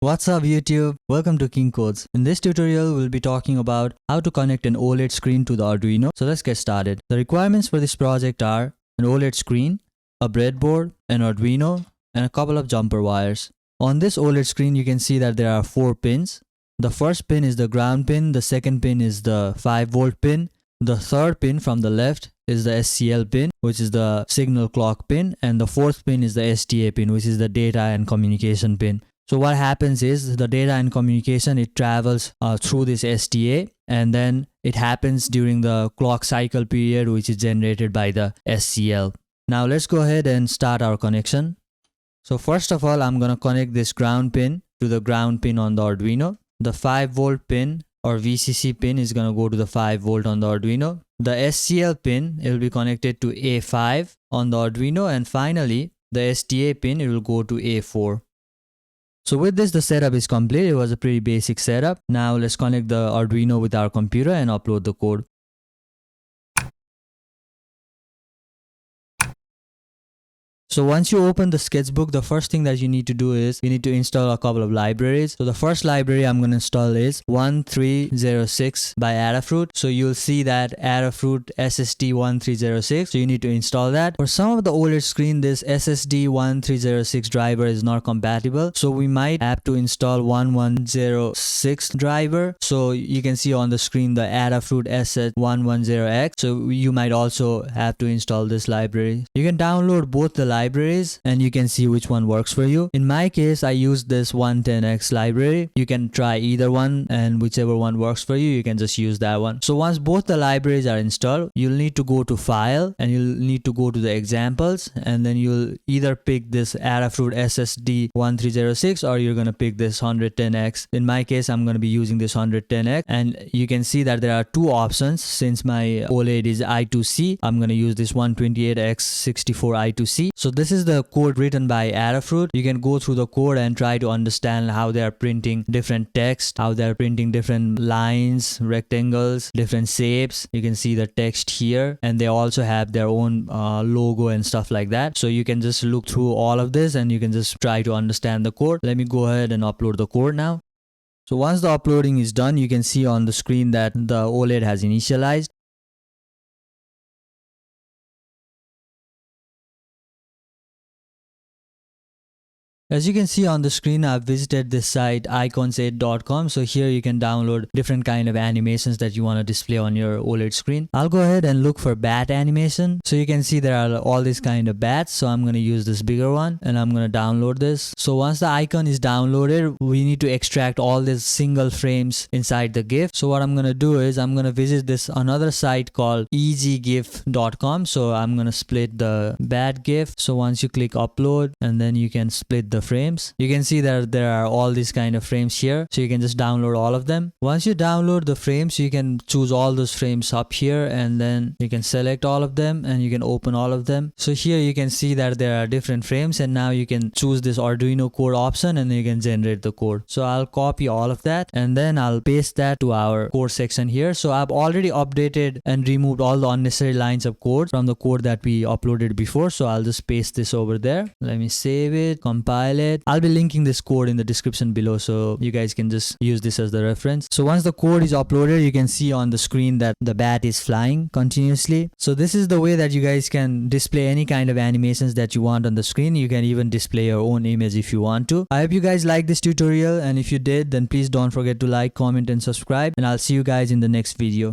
What's up YouTube? Welcome to King Codes. In this tutorial, we'll be talking about how to connect an OLED screen to the Arduino. So let's get started. The requirements for this project are an OLED screen, a breadboard, an Arduino, and a couple of jumper wires. On this OLED screen, you can see that there are 4 pins. The first pin is the ground pin, the second pin is the 5-volt pin, the third pin from the left is the SCL pin, which is the signal clock pin, and the fourth pin is the SDA pin, which is the data and communication pin. So what happens is the data and communication, it travels through this SDA, and then it happens during the clock cycle period, which is generated by the SCL. Now let's go ahead and start our connection. So first of all, I'm going to connect this ground pin to the ground pin on the Arduino. The 5-volt pin or VCC pin is going to go to the 5-volt on the Arduino. The SCL pin, it will be connected to A5 on the Arduino, and finally the SDA pin, it will go to A4. So with this, the setup is complete. It was a pretty basic setup. Now let's connect the Arduino with our computer and upload the code. So once you open the sketchbook, the first thing that you need to do is you need to install a couple of libraries. So the first library I'm going to install is 1306 by Adafruit. So you'll see that Adafruit SSD 1306. So you need to install that. For some of the older screen, this SSD 1306 driver is not compatible. So we might have to install 1106 driver. So you can see on the screen the Adafruit SS110X. So you might also have to install this library. You can download both the libraries and you can see which one works for you. In my case, I use this 110X library. You can try either one, and whichever one works for you, you can just use that one. So once both the libraries are installed, you'll need to go to File and you'll need to go to the examples, and then you'll either pick this Adafruit SSD 1306 or you're going to pick this 110X. In my case, I'm going to be using this 110X, and you can see that there are 2 options. Since my OLED is I2C, I'm going to use this 128X64 I2C. So this is the code written by Adafruit. You can go through the code and try to understand how they are printing different text, how they are printing different lines, rectangles, different shapes. You can see the text here, and they also have their own logo and stuff like that. So you can just look through all of this and you can just try to understand the code. Let me go ahead and upload the code now. So once the uploading is done, you can see on the screen that the OLED has initialized. As you can see on the screen, I've visited this site icons8.com. So here you can download different kind of animations that you want to display on your OLED screen. I'll go ahead and look for bat animation. So you can see there are all these kind of bats. So I'm going to use this bigger one and I'm going to download this. So once the icon is downloaded, we need to extract all these single frames inside the GIF. So what I'm going to do is I'm going to visit this another site called easygif.com. So I'm going to split the bat GIF. So once you click upload, and then you can split the frames, you can see that there are all these kind of frames here. So you can just download all of them. Once you download the frames, you can choose all those frames up here, and then you can select all of them and you can open all of them. So here you can see that there are different frames, and now you can choose this Arduino code option and you can generate the code. So I'll copy all of that and then I'll paste that to our code section here. So I've already updated and removed all the unnecessary lines of code from the code that we uploaded before. So I'll just paste this over there. Let me save it, compile it. I'll be linking this code in the description below, so you guys can just use this as the reference. So once the code is uploaded, you can see on the screen that the bat is flying continuously. So this is the way that you guys can display any kind of animations that you want on the screen. You can even display your own image if you want to. I hope you guys liked this tutorial, and if you did, then please don't forget to like, comment and subscribe, and I'll see you guys in the next video.